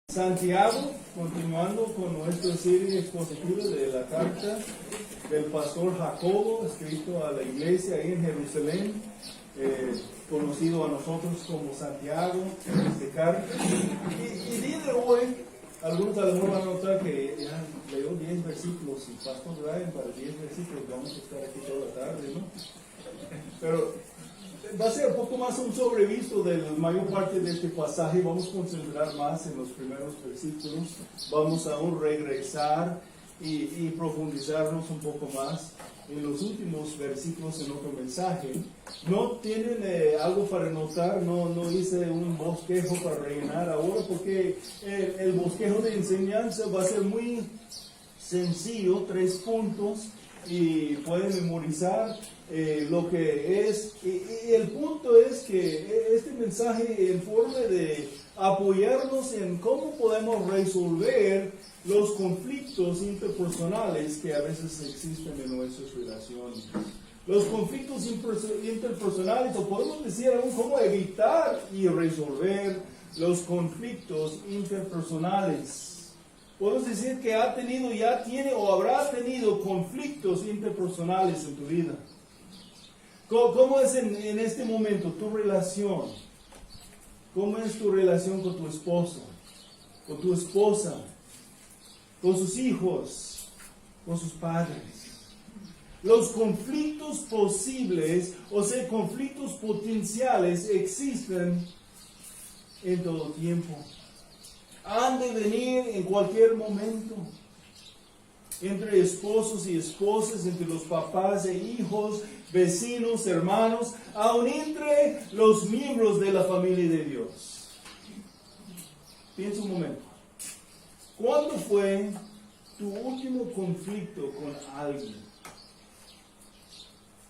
Santiago, continuando con nuestra serie expositiva de la carta del pastor Jacobo, escrito a la iglesia ahí en Jerusalén, conocido a nosotros como Santiago, de carta. Y día de hoy, algunos a lo mejor van a notar que ya leo 10 versículos y pastor Brian para 10 versículos, vamos a estar aquí toda la tarde, ¿no? Pero va a ser un poco más un sobrevisto de la mayor parte de este pasaje. Vamos a concentrar más en los primeros versículos. Vamos a aún regresar y profundizarnos un poco más en los últimos versículos en otro mensaje. No tienen algo para notar, no hice un bosquejo para rellenar ahora, porque el bosquejo de enseñanza va a ser muy sencillo, 3 puntos, y pueden memorizar lo que es. Y el punto es que este mensaje en forma de apoyarnos en cómo podemos resolver los conflictos interpersonales que a veces existen en nuestras relaciones. Los conflictos interpersonales, o podemos decir aún cómo evitar y resolver los conflictos interpersonales. Podemos decir que ha tenido, ya tiene o habrá tenido conflictos interpersonales en tu vida. ¿Cómo es en este momento tu relación? ¿Cómo es tu relación con tu esposo, con tu esposa, con sus hijos, con sus padres? Los conflictos posibles, o sea, conflictos potenciales, existen en todo tiempo. Han de venir en cualquier momento. Entre esposos y esposas, entre los papás e hijos, vecinos, hermanos, aun entre los miembros de la familia de Dios. Piensa un momento. ¿Cuándo fue tu último conflicto con alguien?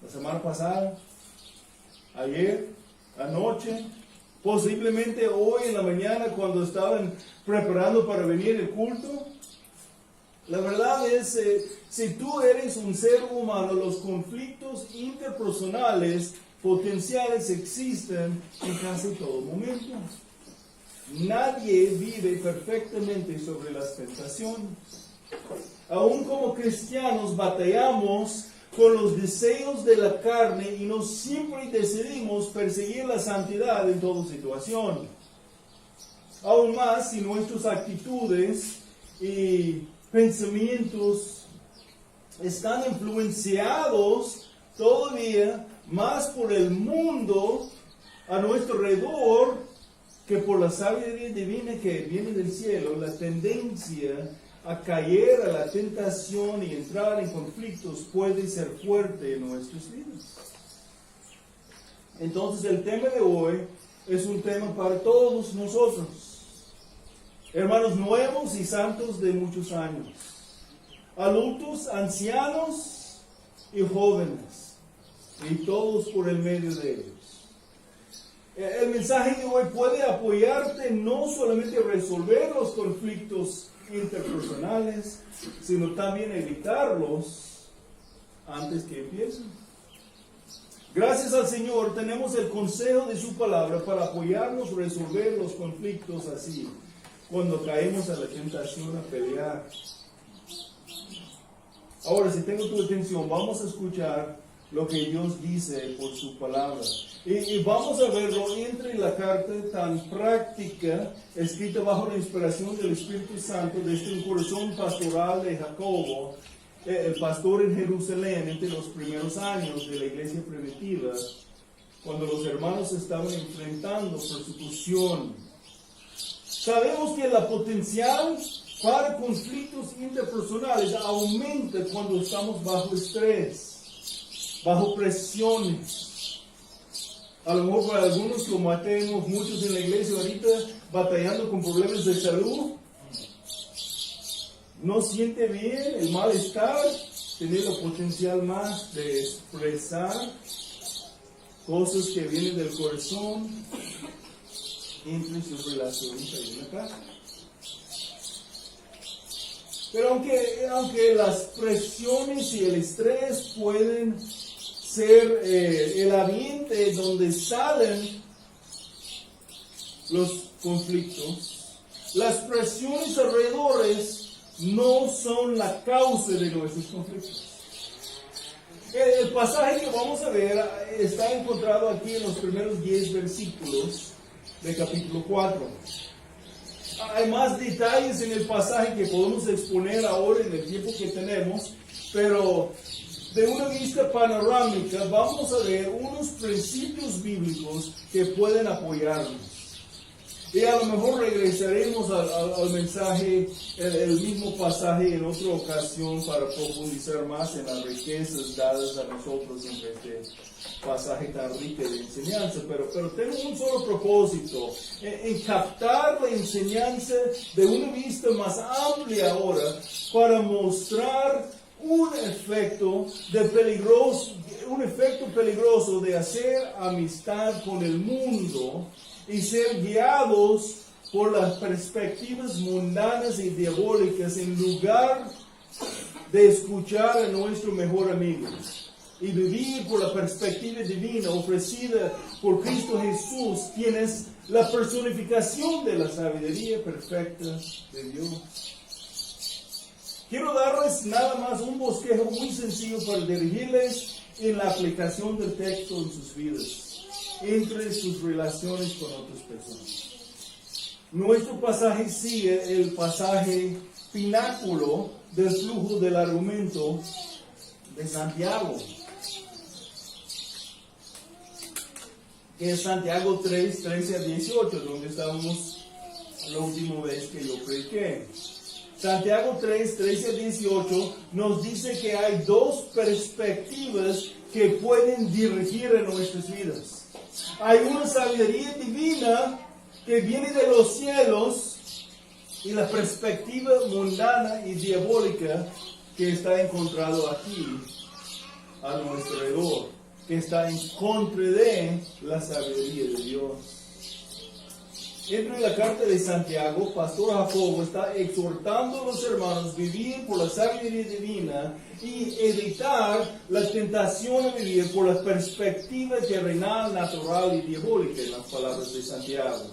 ¿La semana pasada? ¿Ayer? ¿Anoche? Posiblemente hoy en la mañana cuando estaban preparando para venir el culto. La verdad es, si tú eres un ser humano, los conflictos interpersonales potenciales existen en casi todo momento. Nadie vive perfectamente sobre las tentaciones. Aún como cristianos batallamos con los deseos de la carne y no siempre decidimos perseguir la santidad en toda situación. Aún más si nuestras actitudes y pensamientos están influenciados todavía más por el mundo a nuestro alrededor que por la sabiduría divina que viene del cielo. La tendencia a caer a la tentación y entrar en conflictos puede ser fuerte en nuestras vidas. Entonces el tema de hoy es un tema para todos nosotros, hermanos nuevos y santos de muchos años, adultos, ancianos y jóvenes, y todos por el medio de ellos. El mensaje de hoy puede apoyarte no solamente a resolver los conflictos interpersonales, sino también evitarlos antes que empiecen. Gracias al Señor tenemos el consejo de su palabra para apoyarnos a resolver los conflictos así, cuando caemos a la tentación a pelear. Ahora, si tengo tu atención, vamos a escuchar lo que Dios dice por su palabra. Y vamos a verlo entre la carta tan práctica, escrita bajo la inspiración del Espíritu Santo, desde un corazón pastoral de Jacobo, el pastor en Jerusalén, entre los primeros años de la iglesia primitiva, cuando los hermanos estaban enfrentando persecución. Sabemos que la potencial para conflictos interpersonales aumenta cuando estamos bajo estrés, bajo presiones. A lo mejor para algunos, como tenemos muchos en la iglesia ahorita batallando con problemas de salud, no siente bien el malestar, tener la potencial más de expresar cosas que vienen del corazón entre sus relaciones ahí en la casa. Pero aunque las presiones y el estrés pueden ser el ambiente donde salen los conflictos, las presiones alrededores no son la causa de nuestros conflictos. El pasaje que vamos a ver está encontrado aquí en los primeros 10 versículos del capítulo 4. Hay más detalles en el pasaje que podemos exponer ahora en el tiempo que tenemos, pero de una vista panorámica vamos a ver unos principios bíblicos que pueden apoyarnos. Y a lo mejor regresaremos al mensaje, el mismo pasaje en otra ocasión para profundizar más en las riquezas dadas a nosotros en este pasaje tan rico de enseñanza. Pero tengo un solo propósito, en captar la enseñanza de una vista más amplia ahora para mostrar un efecto peligroso de hacer amistad con el mundo y ser guiados por las perspectivas mundanas y diabólicas en lugar de escuchar a nuestro mejor amigo y vivir por la perspectiva divina ofrecida por Cristo Jesús, quien es la personificación de la sabiduría perfecta de Dios. Quiero darles nada más un bosquejo muy sencillo para dirigirles en la aplicación del texto en sus vidas, entre sus relaciones con otras personas. Nuestro pasaje sigue el pasaje pináculo del flujo del argumento de Santiago, que es Santiago 3, 13 a 18, donde estábamos la última vez que yo prediqué. Santiago 3, 13 a 18 nos dice que hay dos perspectivas que pueden dirigir en nuestras vidas. Hay una sabiduría divina que viene de los cielos y la perspectiva mundana y diabólica que está encontrado aquí a nuestro alrededor, que está en contra de la sabiduría de Dios. Dentro de la carta de Santiago, Pastor Jacobo está exhortando a los hermanos a vivir por la sabiduría divina y evitar la tentación de vivir por la perspectiva terrenal, natural y diabólica, en las palabras de Santiago.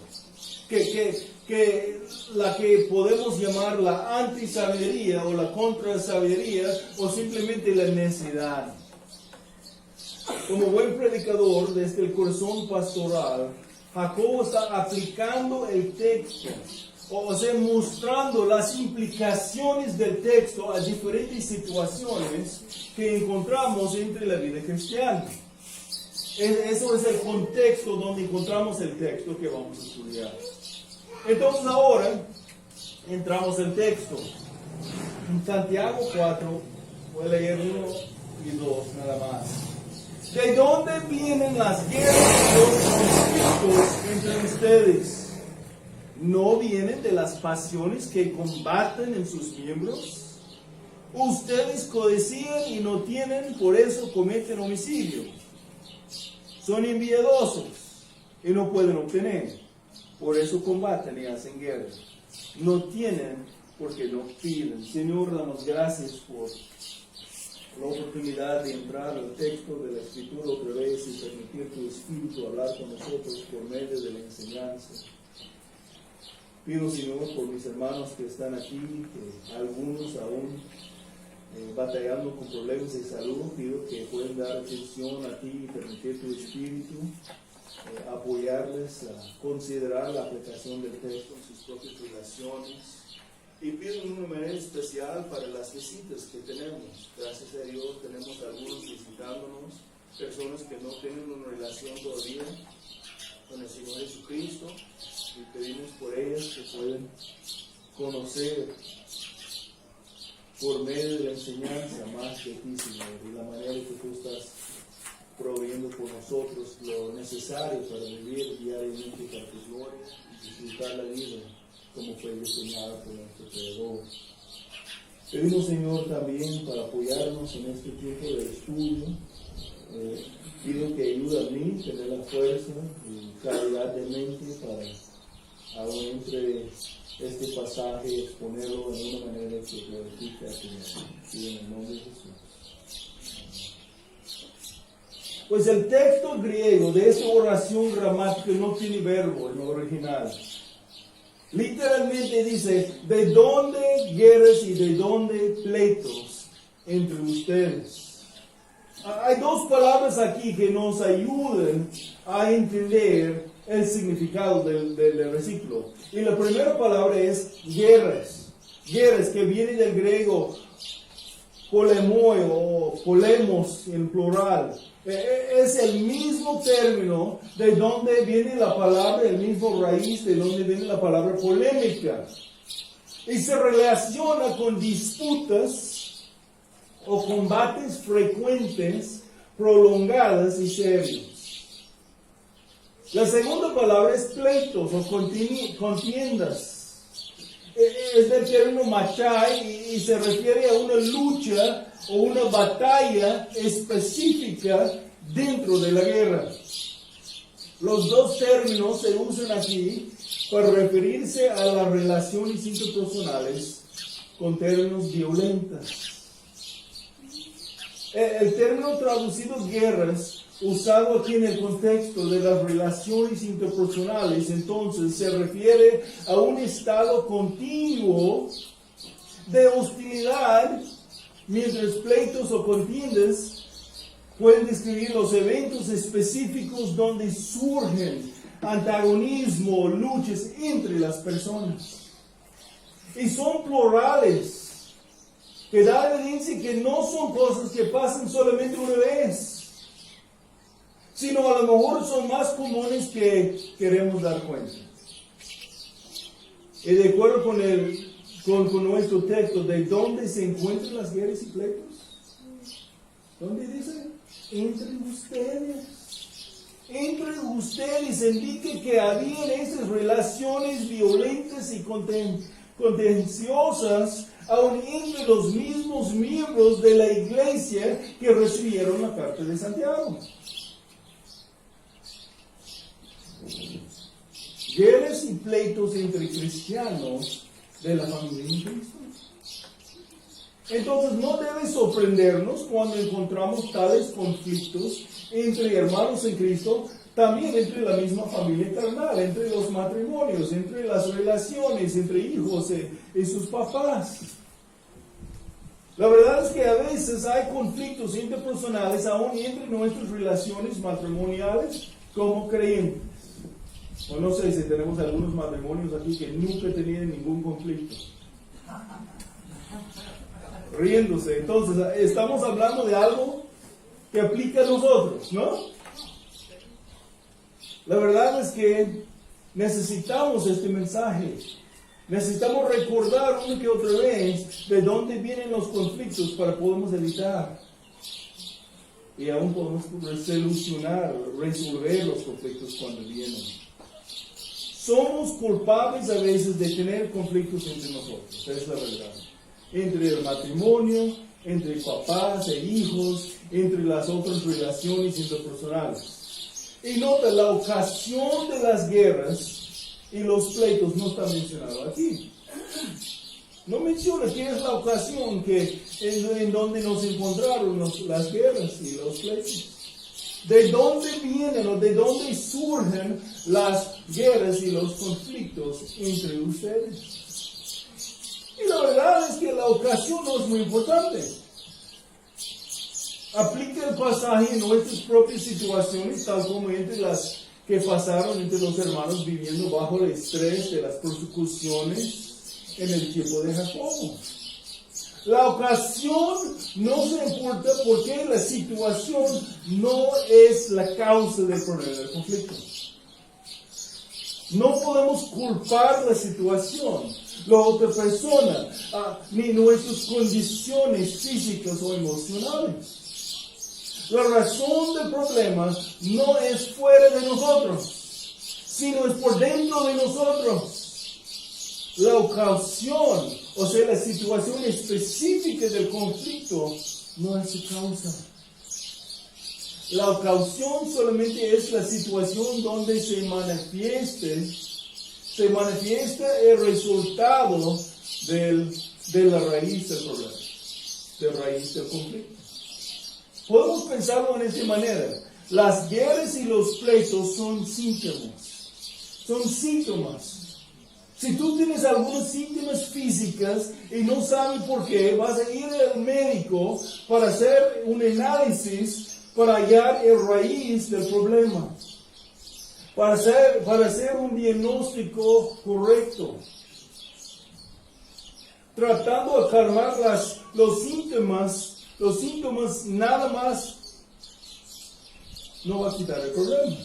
Que la que podemos llamar la antisabiduría o la contrasabiduría o simplemente la necedad. Como buen predicador desde el corazón pastoral, Jacobo está aplicando el texto, o sea, mostrando las implicaciones del texto a diferentes situaciones que encontramos entre la vida cristiana. Eso es el contexto donde encontramos el texto que vamos a estudiar. Entonces ahora entramos al texto. En Santiago 4, voy a leer 1 y 2 nada más. ¿De dónde vienen las guerras y los conflictos entre ustedes? ¿No vienen de las pasiones que combaten en sus miembros? Ustedes codician y no tienen, por eso cometen homicidio. Son envidiosos y no pueden obtener, por eso combaten y hacen guerra. No tienen porque no piden. Señor, damos gracias por la oportunidad de entrar al texto de la Escritura otra vez y permitir tu Espíritu hablar con nosotros por medio de la enseñanza. Pido, Señor, por mis hermanos que están aquí, que algunos aún batallando con problemas de salud, pido que puedan dar atención a ti y permitir tu Espíritu apoyarles a considerar la aplicación del texto en sus propias relaciones. Y pido de una manera especial para las visitas que tenemos. Gracias a Dios tenemos algunos visitándonos, personas que no tienen una relación todavía con el Señor Jesucristo, y pedimos por ellas que puedan conocer por medio de la enseñanza más de ti, Señor, y la manera que tú estás proveyendo por nosotros lo necesario para vivir diariamente para tu gloria y disfrutar la vida como fue diseñada por nuestro Creador. Pedimos, Señor, también para apoyarnos en este tiempo de estudio. Pido que ayude a mí a tener la fuerza y claridad de mente para, aún entre este pasaje, exponerlo de una manera que glorifique a tu nombre. Y en el nombre de Jesús. Pues el texto griego de esta oración gramática no tiene verbo en lo original. Literalmente dice, ¿de dónde guerras y de dónde pleitos entre ustedes? Hay dos palabras aquí que nos ayudan a entender el significado del versículo. Y la primera palabra es guerras. Guerras, que viene del griego polemoi o polemos en plural. Es el mismo término de donde viene la palabra, el mismo raíz de donde viene la palabra polémica. Y se relaciona con disputas o combates frecuentes, prolongadas y serios. La segunda palabra es pleitos o contiendas. Es del término machai y se refiere a una lucha o una batalla específica dentro de la guerra. Los dos términos se usan aquí para referirse a las relaciones interpersonales con términos violentas. El término traducido guerras, usado aquí en el contexto de las relaciones interpersonales, entonces se refiere a un estado continuo de hostilidad, mientras pleitos o contiendas pueden describir los eventos específicos donde surgen antagonismo, luchas entre las personas. Y son plurales, que da evidencia que no son cosas que pasan solamente una vez, sino a lo mejor son más comunes que queremos dar cuenta. Y de acuerdo con nuestro texto, ¿de dónde se encuentran las guerras y pleitos? ¿Dónde dice? Entre ustedes. Entre ustedes indica que habían esas relaciones violentas y contenciosas aún entre los mismos miembros de la iglesia que recibieron la carta de Santiago. Guerras y pleitos entre cristianos de la familia de Cristo. Entonces no debe sorprendernos cuando encontramos tales conflictos entre hermanos en Cristo, también entre la misma familia carnal, entre los matrimonios, entre las relaciones, entre hijos y sus papás. La verdad es que a veces hay conflictos interpersonales aún entre nuestras relaciones matrimoniales como creyentes. O no sé si tenemos algunos matrimonios aquí que nunca tenían ningún conflicto. Riéndose. Entonces, estamos hablando de algo que aplica a nosotros, ¿no? La verdad es que necesitamos este mensaje. Necesitamos recordar una que otra vez de dónde vienen los conflictos para podernos evitar. Y aún podemos solucionar, resolver los conflictos cuando vienen. Somos culpables a veces de tener conflictos entre nosotros, es la verdad. Entre el matrimonio, entre papás e hijos, entre las otras relaciones interpersonales. Y nota, la ocasión de las guerras y los pleitos no está mencionado aquí. No menciona qué es la ocasión en donde nos encontraron las guerras y los pleitos. ¿De dónde vienen o de dónde surgen las guerras y los conflictos entre ustedes? Y la verdad es que la ocasión no es muy importante. Aplica el pasaje en nuestras propias situaciones, tal como entre las que pasaron entre los hermanos viviendo bajo el estrés de las persecuciones en el tiempo de Jacobo. La ocasión no se importa porque la situación no es la causa del problema del conflicto. No podemos culpar la situación, la otra persona, ni nuestras condiciones físicas o emocionales. La razón del problema no es fuera de nosotros, sino es por dentro de nosotros. La ocasión, o sea, la situación específica del conflicto, no es su causa. La ocasión solamente es la situación donde se manifiesta el resultado de la raíz del problema, de la raíz del conflicto. Podemos pensarlo en esta manera. Las guerras y los pleitos son síntomas. Son síntomas Si tú tienes algunos síntomas físicos y no sabes por qué, vas a ir al médico para hacer un análisis para hallar el raíz del problema. Para hacer un diagnóstico correcto. Tratando de calmar los síntomas nada más no va a quitar el problema.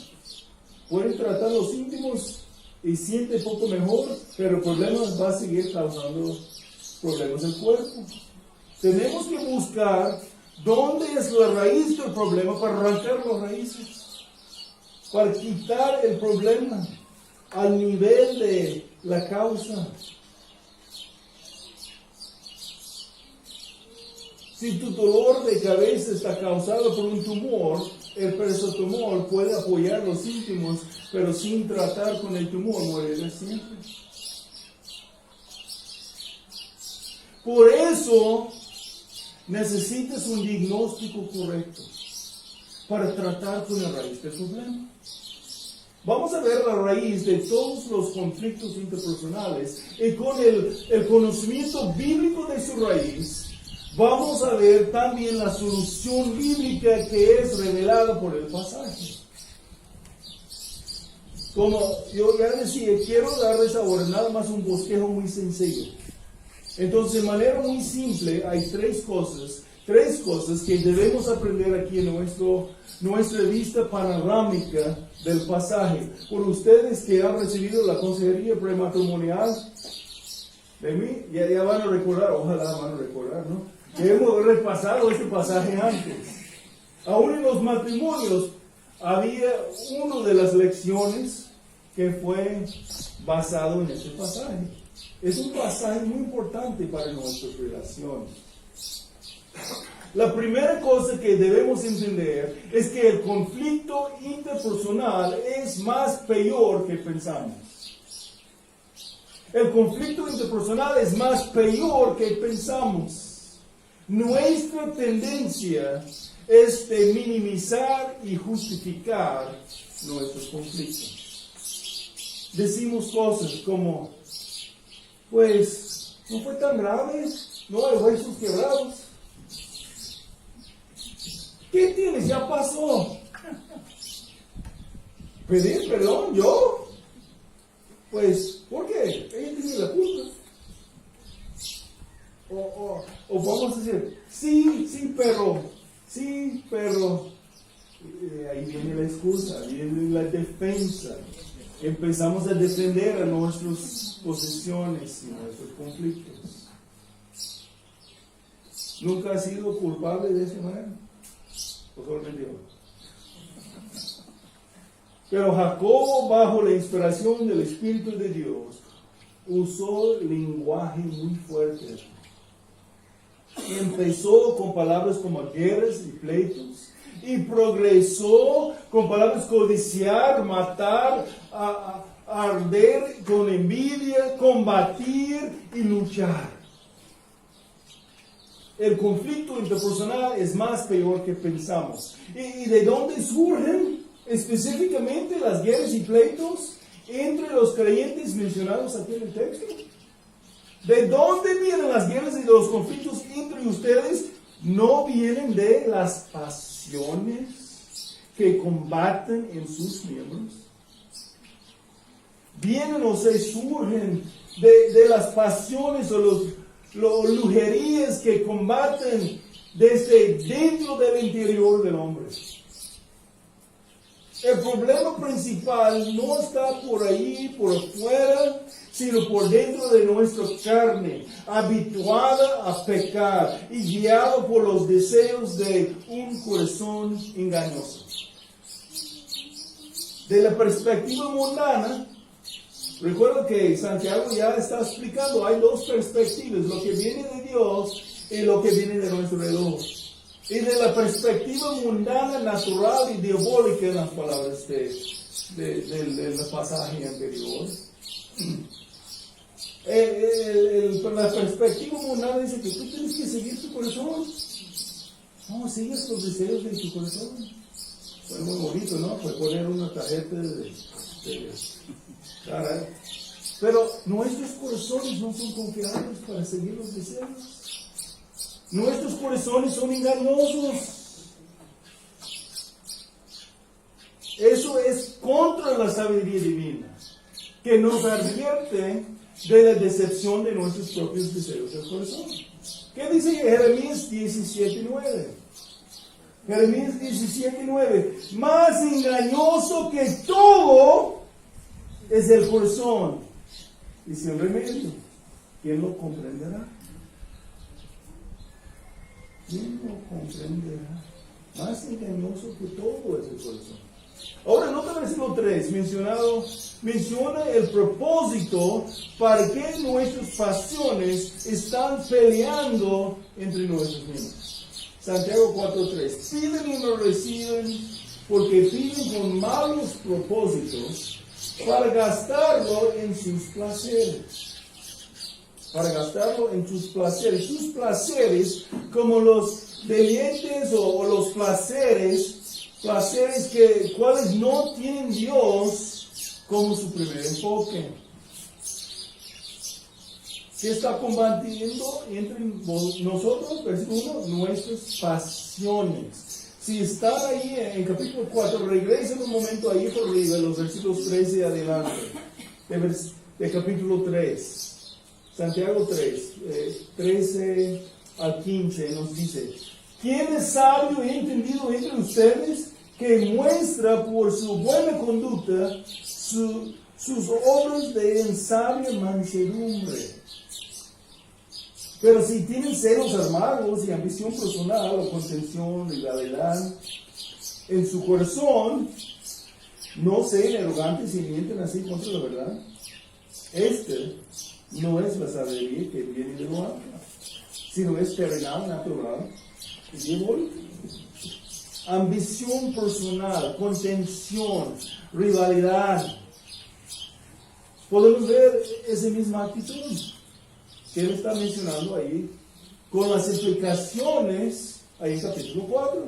Pueden tratar los síntomas y siente un poco mejor, pero el problema va a seguir causando problemas del cuerpo. Tenemos que buscar dónde es la raíz del problema para arrancar las raíces, para quitar el problema al nivel de la causa. Si tu dolor de cabeza está causado por un tumor, el paracetamol puede apoyar los síntomas, pero sin tratar con el tumor morirá siempre. Por eso necesitas un diagnóstico correcto para tratar con la raíz del problema. Vamos a ver la raíz de todos los conflictos interpersonales y con el conocimiento bíblico de su raíz, vamos a ver también la solución bíblica que es revelada por el pasaje. Como yo ya decía, quiero darles ahora nada más un bosquejo muy sencillo. Entonces, de manera muy simple, hay tres cosas que debemos aprender aquí en nuestra vista panorámica del pasaje. Por ustedes que han recibido la consejería prematrimonial de mí, ya van a recordar, ojalá van a recordar, ¿no? Que hemos repasado este pasaje antes. Aún en los matrimonios había una de las lecciones que fue basado en este pasaje. Es un pasaje muy importante para nuestras relaciones. La primera cosa que debemos entender es que el conflicto interpersonal es más peor que pensamos. El conflicto interpersonal es más peor que pensamos. Nuestra tendencia es de minimizar y justificar nuestros conflictos. Decimos cosas como, pues, no fue tan grave, no hay huesos quebrados. ¿Qué tienes? Ya pasó. ¿Pedir perdón? ¿Yo? Pues, ¿por qué? Ella tiene la culpa. O vamos a decir, sí, pero, ahí viene la excusa, viene la defensa. Empezamos a defender a nuestras posesiones y nuestros conflictos. ¿Nunca has sido culpable de esa manera? ¿O solamente yo? Pero Jacobo, bajo la inspiración del Espíritu de Dios, usó lenguaje muy fuerte. Empezó con palabras como guerras y pleitos, y progresó con palabras codiciar, matar, arder con envidia, combatir y luchar. El conflicto interpersonal es más peor que pensamos. ¿Y de dónde surgen específicamente las guerras y pleitos entre los creyentes mencionados aquí en el texto? ¿De dónde vienen las guerras y los conflictos entre ustedes? No vienen de las pasiones que combaten en sus miembros. Vienen o se surgen de las pasiones o los lujerías que combaten desde dentro del interior del hombre. El problema principal no está por ahí, por afuera, sino por dentro de nuestra carne, habituada a pecar y guiado por los deseos de un corazón engañoso. De la perspectiva mundana, recuerdo que Santiago ya está explicando, hay dos perspectivas, lo que viene de Dios y lo que viene de nuestro alrededor. Y de la perspectiva mundana, natural y diabólica en las palabras del pasaje anterior. La perspectiva mundana dice que tú tienes que seguir tu corazón. No, sigues los deseos de tu corazón. Fue muy bonito, ¿no? Fue poner una tarjeta de cara. Pero nuestros corazones no son confiables para seguir los deseos. Nuestros corazones son engañosos. Eso es contra la sabiduría divina, que nos advierte de la decepción de nuestros propios deseos del corazón. ¿Qué dice Jeremías 17:9? Jeremías 17:9. Más engañoso que todo es el corazón. Y sin remedio, ¿quién lo comprenderá? ¿Quién lo comprenderá? Más engañoso que todo es el corazón. Ahora, nota el versículo 3, menciona el propósito para que nuestras pasiones están peleando entre nosotros mismos. Santiago 4:3, piden y no reciben porque piden con malos propósitos para gastarlo en sus placeres. Para gastarlo en sus placeres. Sus placeres como los deleites o los placeres cuales no tienen Dios como su primer enfoque. ¿Qué está combatiendo entre nosotros? Versículo 1, nuestras pasiones. Si están ahí en capítulo 4, regresen un momento ahí por arriba, los versículos 13 y adelante, de capítulo 3. Santiago 3, 13 al 15 nos dice: ¿quién es sabio y entendido entre ustedes que muestra por su buena conducta sus obras de insabia mansedumbre? Pero si tienen celos armados y ambición personal o contención, rivalidad en su corazón, no sean arrogantes y mienten así contra la verdad. No es la sabiduría que viene de lo alto, sino es terrenal, natural y diabólica. Ambición personal, contención, rivalidad. Podemos ver esa misma actitud que él está mencionando ahí, con las explicaciones ahí en capítulo 4.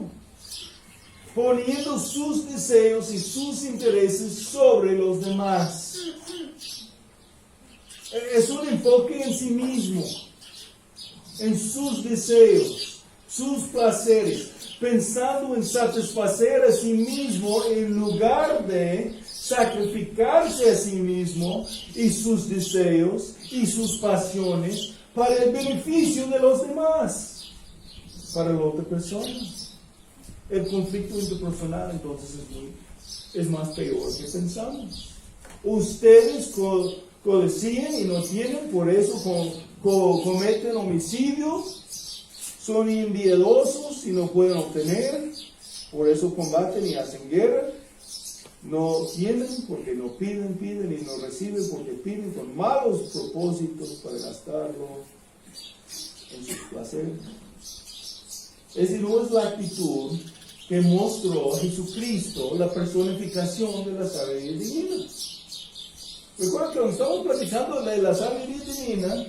Poniendo sus deseos y sus intereses sobre los demás. Es un enfoque en sí mismo, en sus deseos, sus placeres, pensando en satisfacer a sí mismo en lugar de sacrificarse a sí mismo y sus deseos y sus pasiones para el beneficio de los demás, para la otra persona. El conflicto interpersonal entonces es más peor que pensamos. Ustedes codician y no tienen, por eso cometen homicidios, son envidiosos y no pueden obtener, por eso combaten y hacen guerra. No tienen porque no piden y no reciben porque piden con malos propósitos para gastarlo en sus placeres. Esa no es la actitud que mostró a Jesucristo, la personificación de la sabiduría divina. Recuerda que cuando estamos platicando de la sabiduría divina,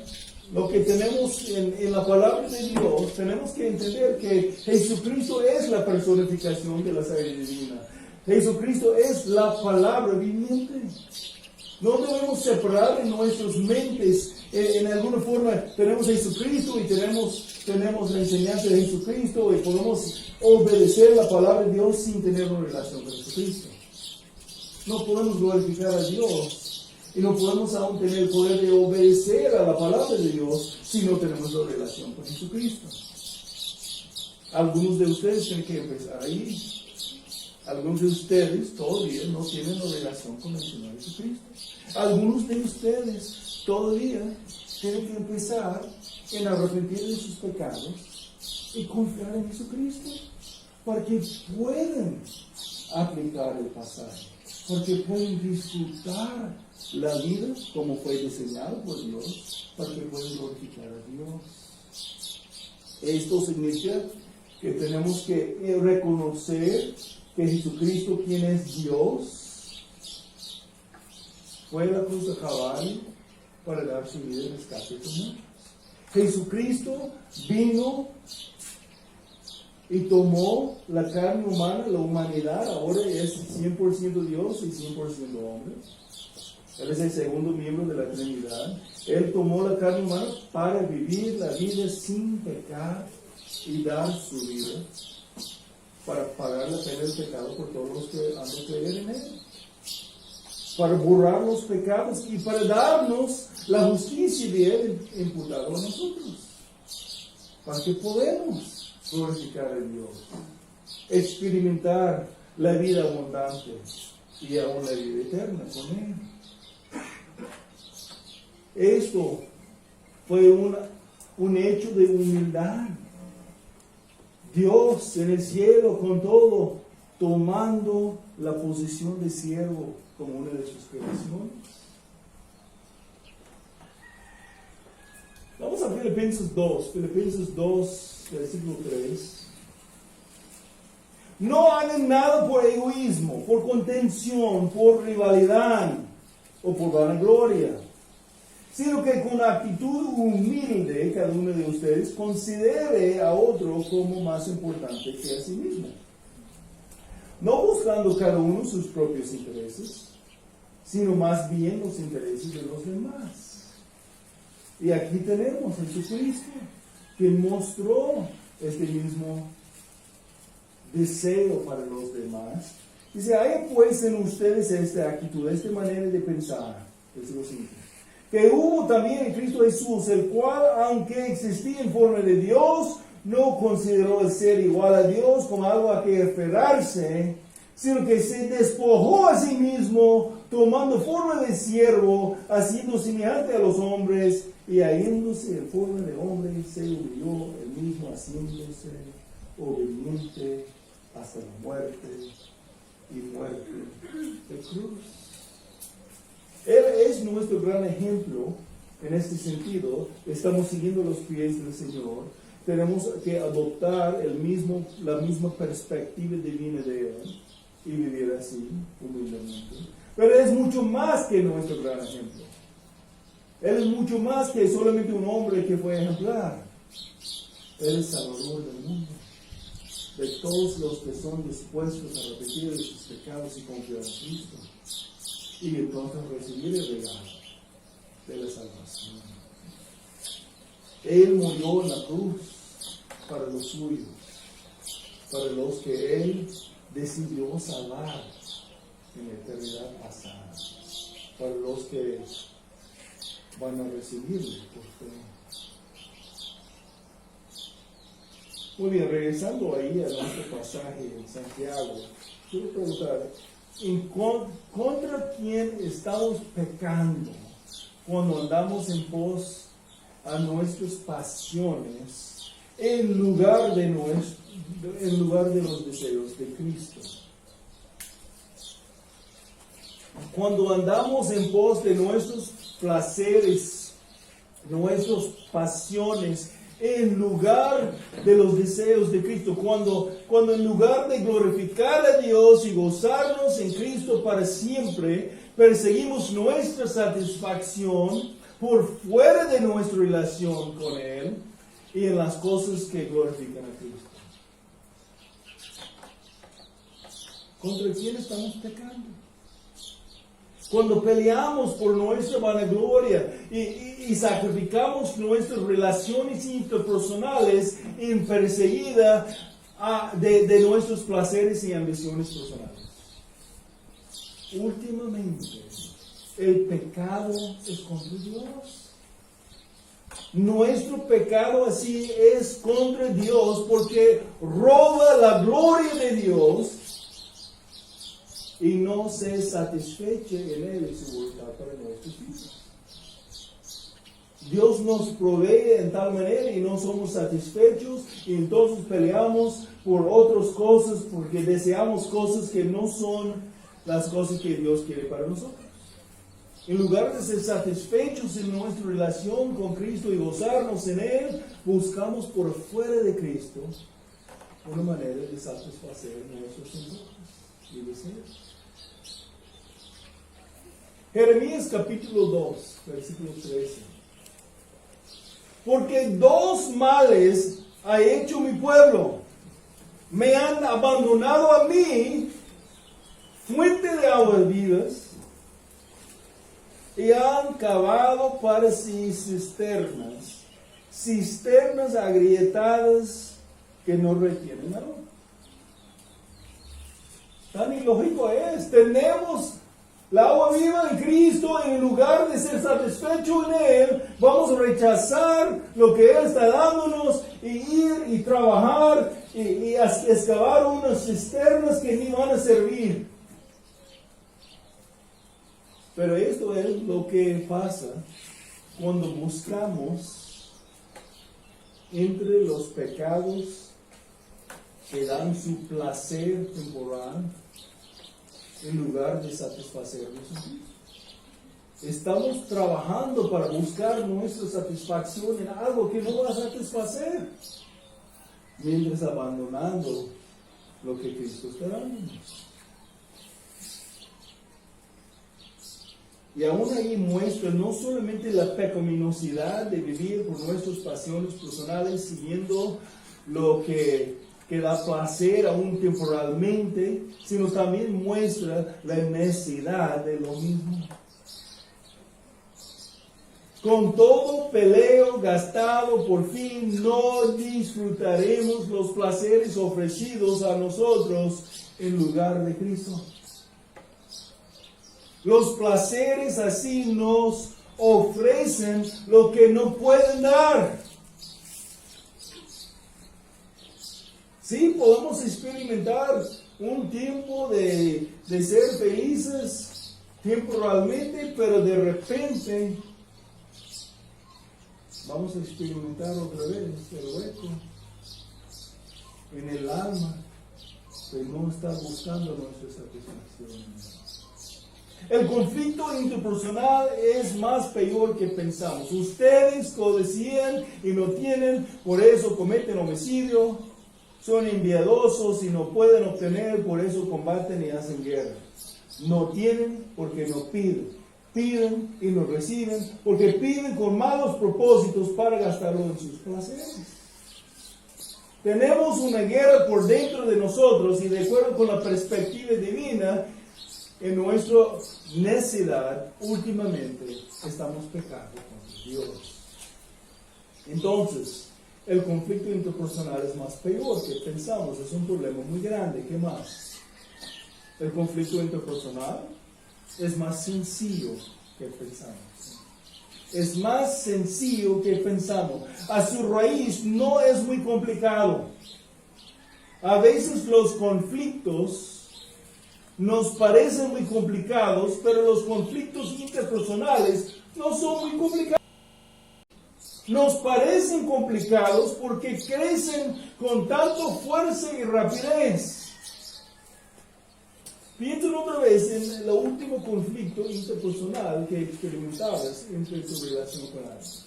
lo que tenemos en la palabra de Dios, tenemos que entender que Jesucristo es la personificación de la sabiduría divina. Jesucristo es la palabra viviente. No debemos separar en nuestras mentes, en alguna forma, tenemos a Jesucristo y tenemos la enseñanza de Jesucristo y podemos obedecer la palabra de Dios sin tener una relación con Jesucristo. No podemos glorificar a Dios y no podemos aún tener el poder de obedecer a la palabra de Dios si no tenemos la relación con Jesucristo. Algunos de ustedes tienen que empezar ahí. Algunos de ustedes todavía no tienen la relación con el Señor Jesucristo. Algunos de ustedes todavía tienen que empezar en arrepentir de sus pecados y confiar en Jesucristo para que puedan aplicar el pasaje, porque pueden disfrutar la vida como fue diseñado por Dios, para que puedan glorificar a Dios. Esto significa que tenemos que reconocer que Jesucristo, quien es Dios, fue a la cruz de Calvario para dar su vida en rescate por nosotros. Jesucristo vino y tomó la carne humana, la humanidad, ahora es 100% Dios y 100% hombre. Él es el segundo miembro de la Trinidad. Él tomó la carne humana para vivir la vida sin pecar y dar su vida para pagar la pena del pecado por todos los que han de creer en Él. Para borrar los pecados y para darnos la justicia de Él imputado a nosotros. Para que podamos glorificar a Dios, experimentar la vida abundante y aún la vida eterna con Él. Esto fue un hecho de humildad. Dios en el cielo con todo, tomando la posición de siervo como una de sus creaciones. Vamos a Filipenses 2, versículo 3. No hagan nada por egoísmo, por contención, por rivalidad o por vanagloria, sino que con actitud humilde cada uno de ustedes considere a otro como más importante que a sí mismo, no buscando cada uno sus propios intereses, sino más bien los intereses de los demás. Y aquí tenemos a Jesucristo, que mostró este mismo deseo para los demás. Dice, hay pues en ustedes esta actitud, esta manera de pensar. Es lo siguiente. Que hubo también en Cristo Jesús, el cual, aunque existía en forma de Dios, no consideró el ser igual a Dios como algo a que aferrarse, sino que se despojó a sí mismo, tomando forma de siervo, haciendo semejante a los hombres, y hallándose en forma de hombre, se humilló él mismo, haciéndose obediente hasta la muerte y muerte de cruz. Él es nuestro gran ejemplo en este sentido. Estamos siguiendo los pies del Señor. Tenemos que adoptar la misma perspectiva divina de Él y vivir así, humildemente. Pero es mucho más que nuestro gran ejemplo. Él es mucho más que solamente un hombre que fue ejemplar. Él es Salvador del mundo, de todos los que son dispuestos a arrepentir de sus pecados y confiar en Cristo, y entonces recibir el regalo de la salvación. Él murió en la cruz para los suyos, para los que Él decidió salvar en la eternidad pasada, para los que van a recibirle por fe. Muy bien, regresando ahí a nuestro pasaje en Santiago, quiero preguntar, ¿contra quién estamos pecando cuando andamos en pos a nuestras pasiones en lugar de los deseos de Cristo? Cuando andamos en pos de nuestros placeres, nuestras pasiones, en lugar de los deseos de Cristo, cuando en lugar de glorificar a Dios y gozarnos en Cristo para siempre, perseguimos nuestra satisfacción por fuera de nuestra relación con Él y en las cosas que glorifican a Cristo. ¿Contra quién estamos pecando? Cuando peleamos por nuestra vanagloria y sacrificamos nuestras relaciones interpersonales en perseguida de nuestros placeres y ambiciones personales. Últimamente, el pecado es contra Dios. Nuestro pecado así es contra Dios porque roba la gloria de Dios y no se satisfecha en Él y su voluntad para nuestros hijos. Dios nos provee en tal manera y no somos satisfechos y entonces peleamos por otras cosas porque deseamos cosas que no son las cosas que Dios quiere para nosotros. En lugar de ser satisfechos en nuestra relación con Cristo y gozarnos en Él, buscamos por fuera de Cristo una manera de satisfacer nuestros antojos y deseos. Jeremías capítulo 2, versículo 13. Porque dos males ha hecho mi pueblo. Me han abandonado a mí, fuente de aguas vivas, y han cavado para sí cisternas agrietadas que no retienen agua. Tan ilógico es. Tenemos el agua viva en Cristo, y en lugar de ser satisfecho en Él, vamos a rechazar lo que Él está dándonos y ir y trabajar y excavar unas cisternas que ni van a servir. Pero esto es lo que pasa cuando buscamos entre los pecados que dan su placer temporal en lugar de satisfacernos. Estamos trabajando para buscar nuestra satisfacción en algo que no va a satisfacer, mientras abandonando lo que Cristo está dándonos. Y aún ahí muestra no solamente la pecaminosidad de vivir por nuestras pasiones personales, siguiendo lo que da placer aún temporalmente, sino también muestra la necesidad de lo mismo. Con todo peleo gastado, por fin no disfrutaremos los placeres ofrecidos a nosotros en lugar de Cristo. Los placeres así nos ofrecen lo que no pueden dar. Sí, podemos experimentar un tiempo de ser felices temporalmente, pero de repente vamos a experimentar otra vez el hueco en el alma que no está buscando nuestra satisfacción. El conflicto interpersonal es más peor que pensamos. Ustedes codician y no tienen, por eso cometen homicidio. Son envidiosos y no pueden obtener, por eso combaten y hacen guerra. No tienen porque no piden. Piden y no reciben porque piden con malos propósitos para gastarlo en sus placeres. Tenemos una guerra por dentro de nosotros y de acuerdo con la perspectiva divina, en nuestra necedad, últimamente, estamos pecando contra Dios. Entonces, el conflicto interpersonal es más peor que pensamos. Es un problema muy grande. ¿Qué más? El conflicto interpersonal es más sencillo que pensamos. Es más sencillo que pensamos. A su raíz no es muy complicado. A veces los conflictos nos parecen muy complicados, pero los conflictos interpersonales no son muy complicados. Nos parecen complicados porque crecen con tanto fuerza y rapidez. Piensen otra vez en el último conflicto interpersonal que experimentabas entre tu relación con alguien.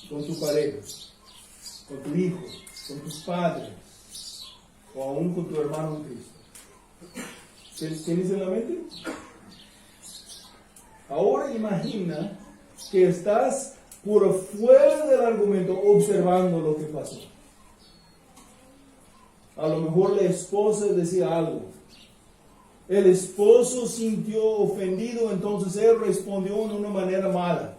Con tu pareja, con tu hijo, con tus padres, o aún con tu hermano en Cristo. ¿Tienes en la mente? Ahora imagina que estás por fuera del argumento observando lo que pasó. A lo mejor la esposa decía algo. El esposo sintió ofendido, entonces él respondió de una manera mala.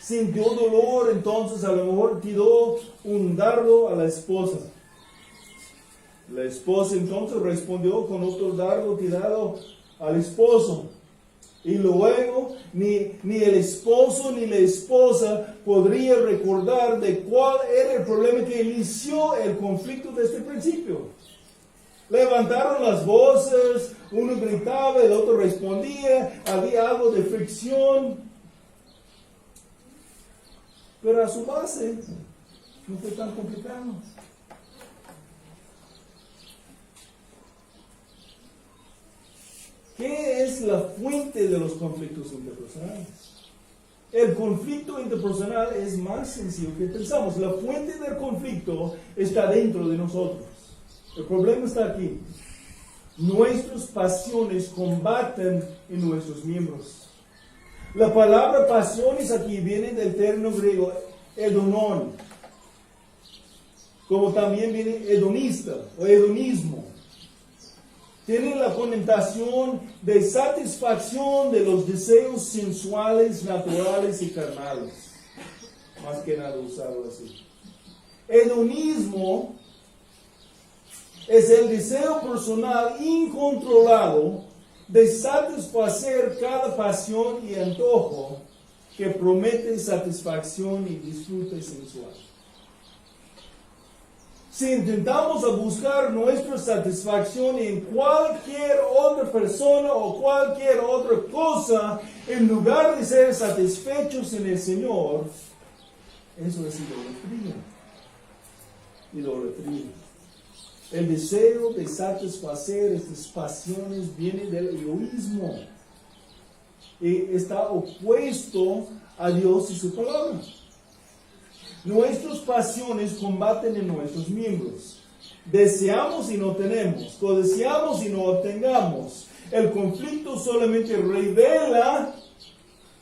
Sintió dolor, entonces a lo mejor tiró un dardo a la esposa. La esposa entonces respondió con otro dardo tirado al esposo. Y luego ni el esposo ni la esposa podría recordar de cuál era el problema que inició el conflicto desde el principio. Levantaron las voces, uno gritaba, el otro respondía, había algo de fricción. Pero a su base no fue tan complicado. ¿Qué es la fuente de los conflictos interpersonales? El conflicto interpersonal es más sencillo que pensamos. La fuente del conflicto está dentro de nosotros. El problema está aquí. Nuestras pasiones combaten en nuestros miembros. La palabra pasiones aquí viene del término griego hedonón, como también viene hedonista o hedonismo. tiene la connotación de satisfacción de los deseos sensuales, naturales y carnales. Más que nada usado así. Hedonismo es el deseo personal incontrolado de satisfacer cada pasión y antojo que promete satisfacción y disfrute sensual. Si intentamos a buscar nuestra satisfacción en cualquier otra persona o cualquier otra cosa, en lugar de ser satisfechos en el Señor, eso es idolatría. Idolatría. El deseo de satisfacer estas pasiones viene del egoísmo y está opuesto a Dios y su palabra. Nuestras pasiones combaten en nuestros miembros. Deseamos y no tenemos, codiciamos y no obtengamos. El conflicto solamente revela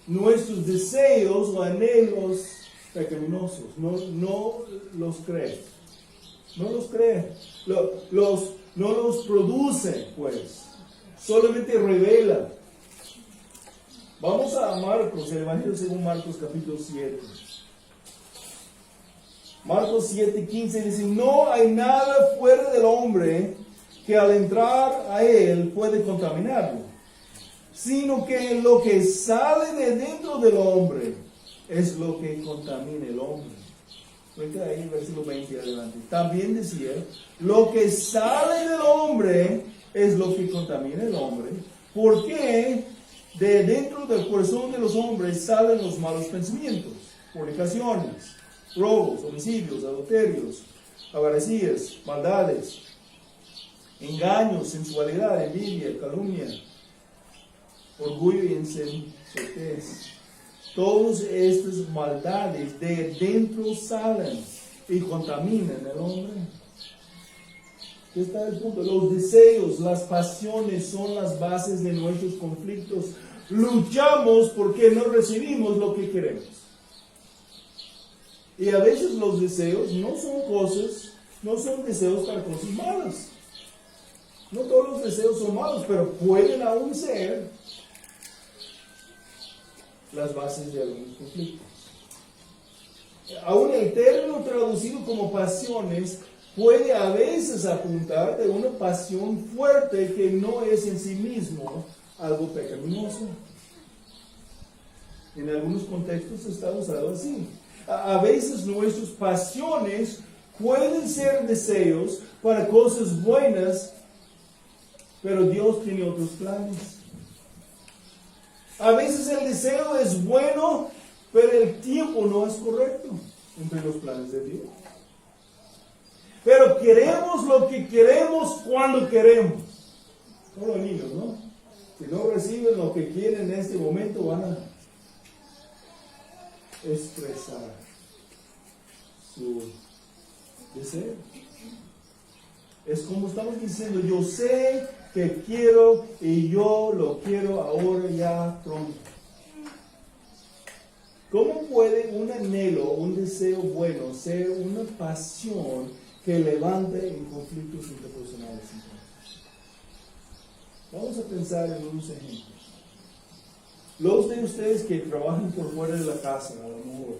nuestros deseos o anhelos pecaminosos. No los cree. No los cree. No los produce, pues. Solamente revela. Vamos a Marcos, el Evangelio según Marcos capítulo 7. Marcos 7:15 dice, no hay nada fuera del hombre que al entrar a él puede contaminarlo, sino que lo que sale de dentro del hombre es lo que contamina el hombre. Vete ahí, versículo 20 adelante. También decía, lo que sale del hombre es lo que contamina el hombre, porque de dentro del corazón de los hombres salen los malos pensamientos, fornicaciones, robos, homicidios, adulterios, avaricias, maldades, engaños, sensualidad, envidia, calumnia, orgullo y insensatez. Todas estas maldades de dentro salen y contaminan al hombre. Aquí está el punto. Los deseos, las pasiones son las bases de nuestros conflictos. Luchamos porque no recibimos lo que queremos. Y a veces los deseos no son deseos para cosas malas. No todos los deseos son malos, pero pueden aún ser las bases de algunos conflictos. Aún el término traducido como pasiones puede a veces apuntar de una pasión fuerte que no es en sí mismo algo pecaminoso. En algunos contextos está usado así. A veces nuestras pasiones pueden ser deseos para cosas buenas, pero Dios tiene otros planes. A veces el deseo es bueno, pero el tiempo no es correcto entre los planes de Dios. Pero queremos lo que queremos cuando queremos. Como los niños, ¿no? Si no reciben lo que quieren en este momento, van a expresar su deseo. Es como estamos diciendo, yo sé que quiero y yo lo quiero ahora ya pronto. ¿Cómo puede un anhelo, un deseo bueno ser una pasión que levante en conflictos interpersonales? Vamos a pensar en unos ejemplos. Los de ustedes que trabajan por fuera de la casa, a lo mejor,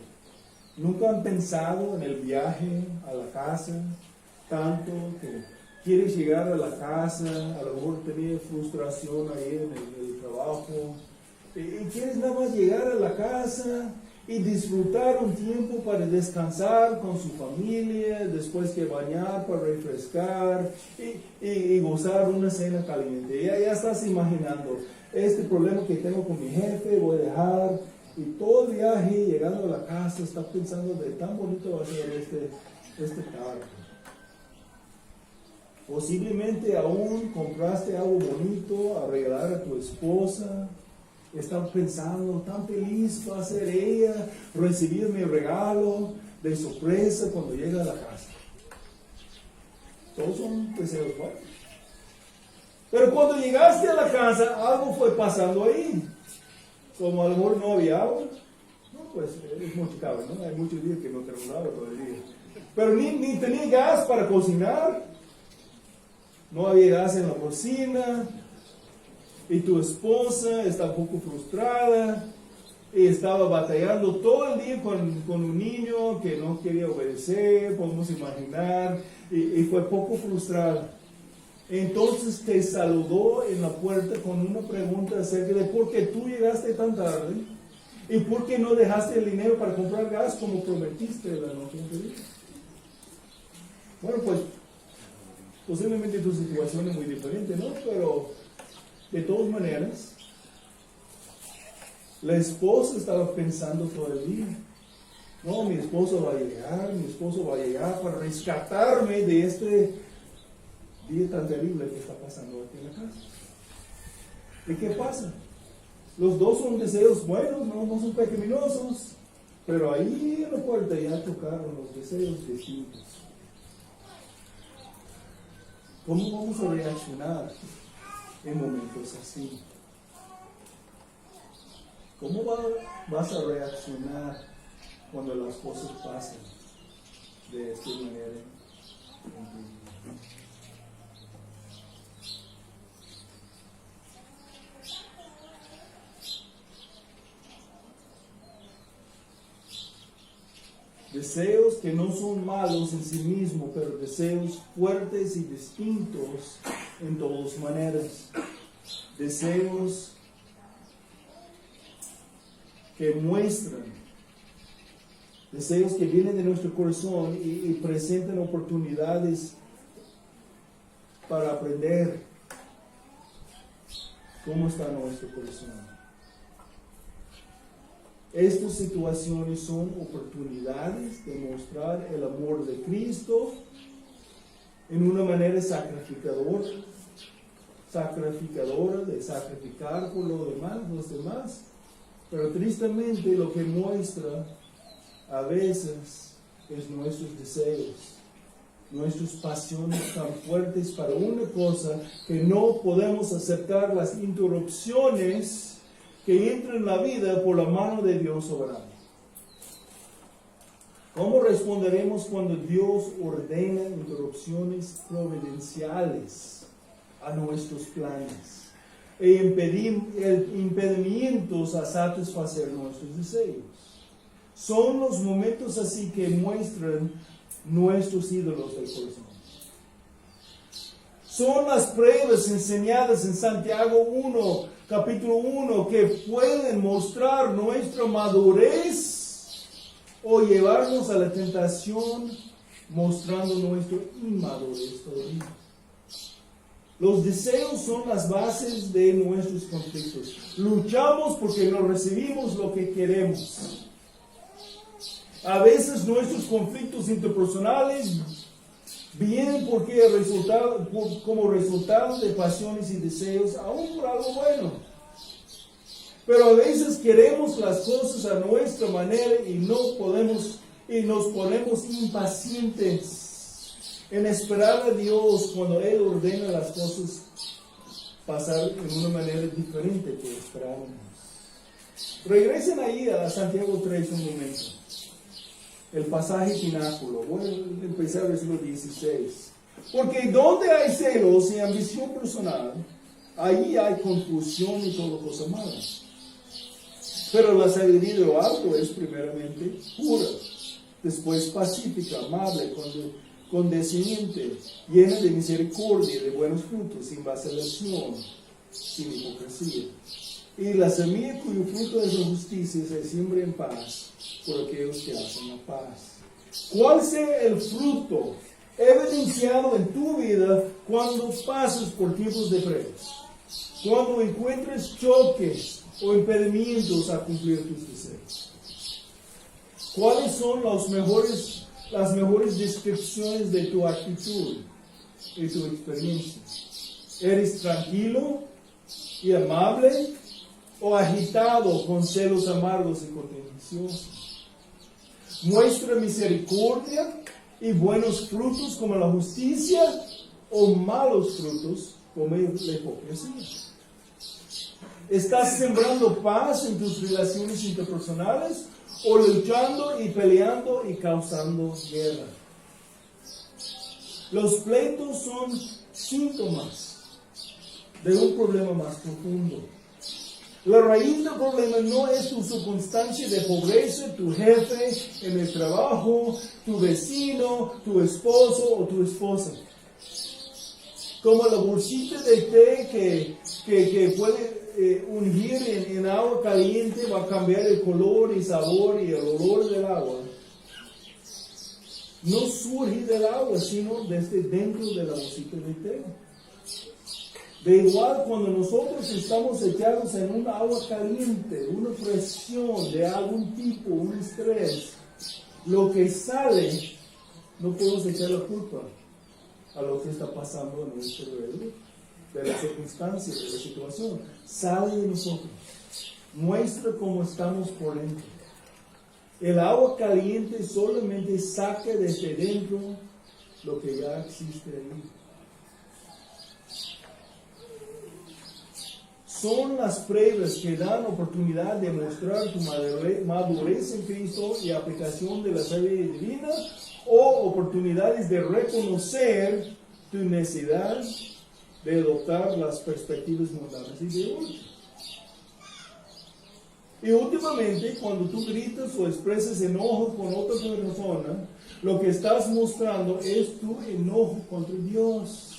¿nunca han pensado en el viaje a la casa tanto que quieres llegar a la casa, a lo mejor tener frustración ahí en el trabajo, y quieres nada más llegar a la casa y disfrutar un tiempo para descansar con su familia, después que bañar para refrescar y gozar una cena caliente? Ya estás imaginando, este problema que tengo con mi jefe, voy a dejar, y todo el viaje llegando a la casa, estás pensando de tan bonito va a ser este tarde. Posiblemente aún compraste algo bonito a regalar a tu esposa. Estás pensando, tan feliz va a ser ella recibir mi regalo de sorpresa cuando llega a la casa. Todos son deseos buenos. Pero cuando llegaste a la casa, algo fue pasando ahí. Como a lo mejor no había agua. No, pues es mucho cabrón, ¿no? Hay muchos días que no tenemos agua todo el día. Pero ni tenía gas para cocinar. no había gas en la cocina, y tu esposa está un poco frustrada, y estaba batallando todo el día con un niño que no quería obedecer, podemos imaginar, y fue poco frustrada. Entonces te saludó en la puerta con una pregunta acerca de por qué tú llegaste tan tarde y por qué no dejaste el dinero para comprar gas como prometiste la noche anterior. Bueno, pues posiblemente tu situación es muy diferente, ¿no? Pero de todas maneras, la esposa estaba pensando todo el día. No, mi esposo va a llegar para rescatarme de este día tan terrible que está pasando aquí en la casa. ¿Y qué pasa? Los dos son deseos buenos, no son pecaminosos, pero ahí en la puerta ya tocaron los deseos distintos. ¿Cómo vamos a reaccionar en momentos así? ¿Cómo vas a reaccionar cuando las cosas pasan de esta manera? Deseos que no son malos en sí mismos, pero deseos fuertes y distintos en todas maneras. Deseos que muestran, deseos que vienen de nuestro corazón y presentan oportunidades para aprender cómo está nuestro corazón. Estas situaciones son oportunidades de mostrar el amor de Cristo en una manera sacrificadora, de sacrificar por los demás. Pero tristemente lo que muestra a veces es nuestros deseos, nuestras pasiones tan fuertes para una cosa que no podemos aceptar las interrupciones que entran en la vida por la mano de Dios soberano. ¿Cómo responderemos cuando Dios ordena interrupciones providenciales a nuestros planes e impedimentos a satisfacer nuestros deseos? Son los momentos así que muestran nuestros ídolos del corazón. Son las pruebas enseñadas en Santiago 1, capítulo 1, que pueden mostrar nuestra madurez o llevarnos a la tentación mostrando nuestra inmadurez todavía. Los deseos son las bases de nuestros conflictos. Luchamos porque no recibimos lo que queremos. A veces nuestros conflictos interpersonales vienen como resultado de pasiones y deseos, aún por algo bueno. Pero a veces queremos las cosas a nuestra manera y nos ponemos impacientes en esperar a Dios cuando Él ordena las cosas pasar en una manera diferente que esperábamos. Regresen ahí a Santiago 3 un momento. El pasaje pináculo. Voy a empezar el versículo 16. Porque donde hay celos y ambición personal, allí hay confusión y toda cosa mala. Pero la sabiduría de lo alto es primeramente pura, después pacífica, amable, condescendiente, llena de misericordia, de buenos frutos, sin vacilación, sin hipocresía. Y la semilla cuyo fruto es la justicia se siembra en paz por aquellos que hacen la paz. ¿Cuál sea el fruto evidenciado en tu vida cuando pases por tiempos de pruebas? Cuando encuentres choques o impedimentos a cumplir tus deseos. ¿Cuáles son las mejores descripciones de tu actitud y tu experiencia? ¿Eres tranquilo y amable o agitado con celos amargos y contenciosos? ¿Muestra misericordia y buenos frutos como la justicia o malos frutos como la hipocresía? ¿Estás sembrando paz en tus relaciones interpersonales o luchando y peleando y causando guerra? Los pleitos son síntomas de un problema más profundo. La raíz del problema no es tu circunstancia de pobreza, tu jefe en el trabajo, tu vecino, tu esposo o tu esposa. Como la bolsita de té que puede ungir en agua caliente va a cambiar el color y sabor y el olor del agua. No surge del agua, sino desde dentro de la bolsita de té. De igual, cuando nosotros estamos echados en un agua caliente, una presión de algún tipo, un estrés, lo que sale, no podemos echar la culpa a lo que está pasando en nuestro alrededor, de las circunstancias, de la situación. Sale de nosotros, muestra cómo estamos por dentro. El agua caliente solamente saca desde dentro lo que ya existe ahí. Son las pruebas que dan oportunidad de mostrar tu madurez en Cristo y aplicación de la sabiduría divina, o oportunidades de reconocer tu necesidad de adoptar las perspectivas mundanas y de hoy. Y últimamente, cuando tú gritas o expresas enojo con otra persona, lo que estás mostrando es tu enojo contra Dios.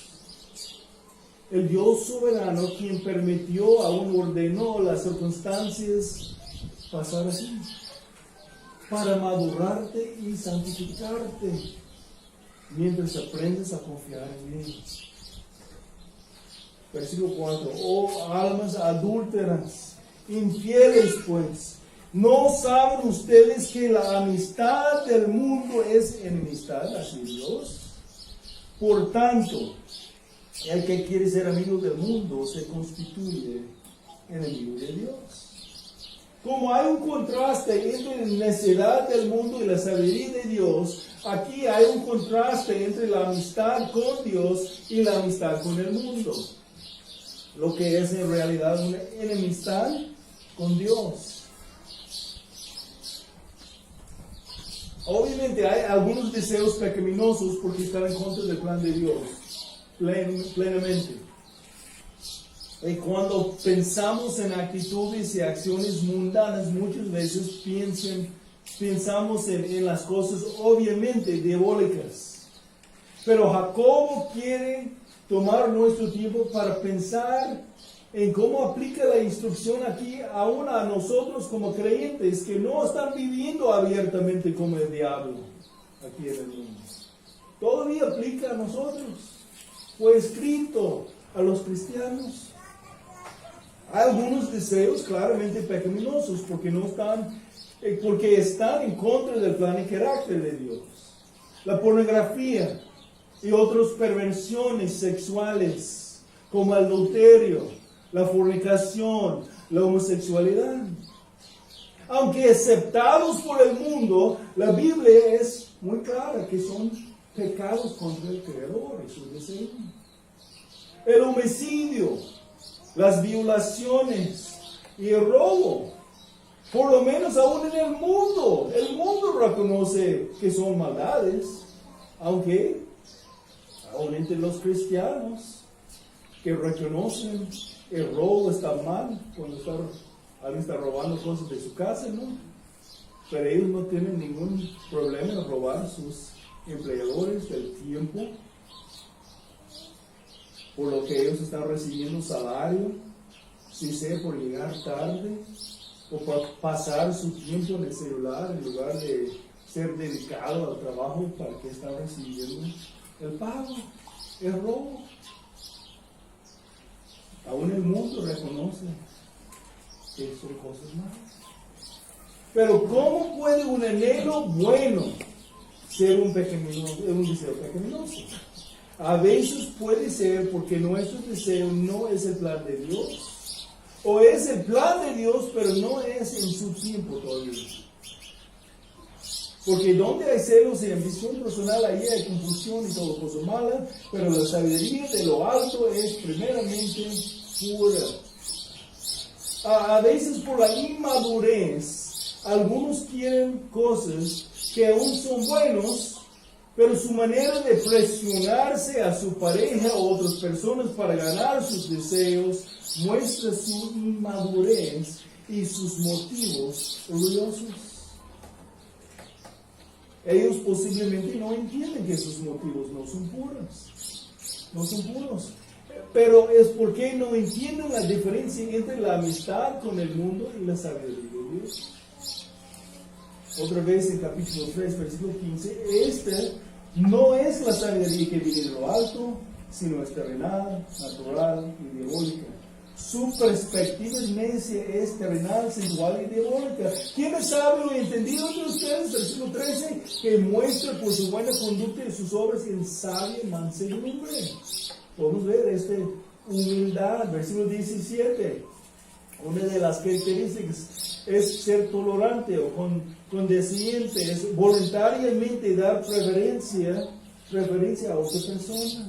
El Dios soberano, quien permitió, aún ordenó las circunstancias pasar así, para madurarte y santificarte, mientras aprendes a confiar en Él. Versículo 4. Oh almas adúlteras, infieles pues, ¿no saben ustedes que la amistad del mundo es enemistad hacia Dios? Por tanto, el que quiere ser amigo del mundo se constituye enemigo de Dios. Como hay un contraste entre la necedad del mundo y la sabiduría de Dios, aquí hay un contraste entre la amistad con Dios y la amistad con el mundo. Lo que es en realidad una enemistad con Dios. Obviamente hay algunos deseos pecaminosos porque están en contra del plan de Dios. Plenamente. Y cuando pensamos en actitudes y acciones mundanas, muchas veces pensamos en las cosas obviamente diabólicas. Pero Jacobo quiere tomar nuestro tiempo para pensar en cómo aplica la instrucción aquí aún a nosotros como creyentes que no están viviendo abiertamente como el diablo aquí en el mundo. Todavía aplica a nosotros. Fue escrito a los cristianos. Hay algunos deseos claramente pecaminosos porque están en contra del plan y carácter de Dios. La pornografía y otras perversiones sexuales como el adulterio, la fornicación, la homosexualidad. Aunque aceptados por el mundo, la Biblia es muy clara que son pecados contra el Creador y su deseo. El homicidio, las violaciones y el robo, por lo menos aún en el mundo reconoce que son maldades, aunque aún entre los cristianos que reconocen el robo está mal, cuando alguien está robando cosas de su casa, ¿no? Pero ellos no tienen ningún problema en robar sus empleadores del tiempo, por lo que ellos están recibiendo salario, si sea por llegar tarde o por pasar su tiempo en el celular en lugar de ser dedicado al trabajo para que están recibiendo el pago, el robo. Aún el mundo reconoce que son cosas malas. Pero ¿cómo puede un anhelo bueno ser un deseo pecaminoso? A veces puede ser porque nuestro deseo no es el plan de Dios, o es el plan de Dios, pero no es en su tiempo todavía. Porque donde hay celos y ambición personal, ahí hay confusión y todo cosa mala, pero la sabiduría de lo alto es primeramente pura. A veces por la inmadurez, algunos quieren cosas que aún son buenos, Pero su manera de presionarse a su pareja o otras personas para ganar sus deseos muestra su inmadurez y sus motivos orgullosos. Ellos posiblemente no entienden que sus motivos no son puros. No son puros. Pero es porque no entienden la diferencia entre la amistad con el mundo y la sabiduría de Dios. Otra vez en capítulo 3, versículo 15, esta no es la sabiduría que viene de lo alto, sino es terrenal, natural y diabólica. Su perspectiva necia es terrenal, sensual y diabólica. ¿Quién es sabio y entendido de ustedes? Versículo 13, que muestra por su buena conducta y sus obras en sabia mansedumbre. Podemos ver esta humildad. Versículo 17. Una de las características es ser tolerante o condescendiente, es voluntariamente dar preferencia a otra persona.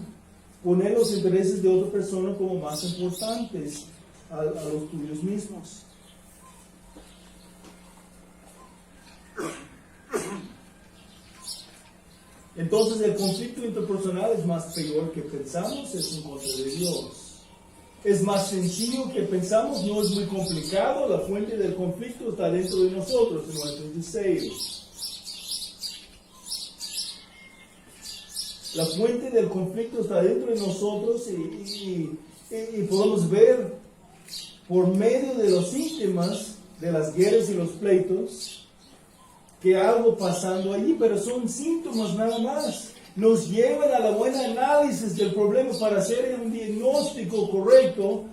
Poner los intereses de otra persona como más importantes a los tuyos mismos. Entonces el conflicto interpersonal es más peor que pensamos, es en contra de Dios. Es más sencillo que pensamos, no es muy complicado, la fuente del conflicto está dentro de nosotros, en nuestros deseos. La fuente del conflicto está dentro de nosotros y podemos ver por medio de los síntomas de las guerras y los pleitos que algo pasando allí, pero son síntomas nada más. Nos llevan a la buena análisis del problema para hacer un diagnóstico correcto,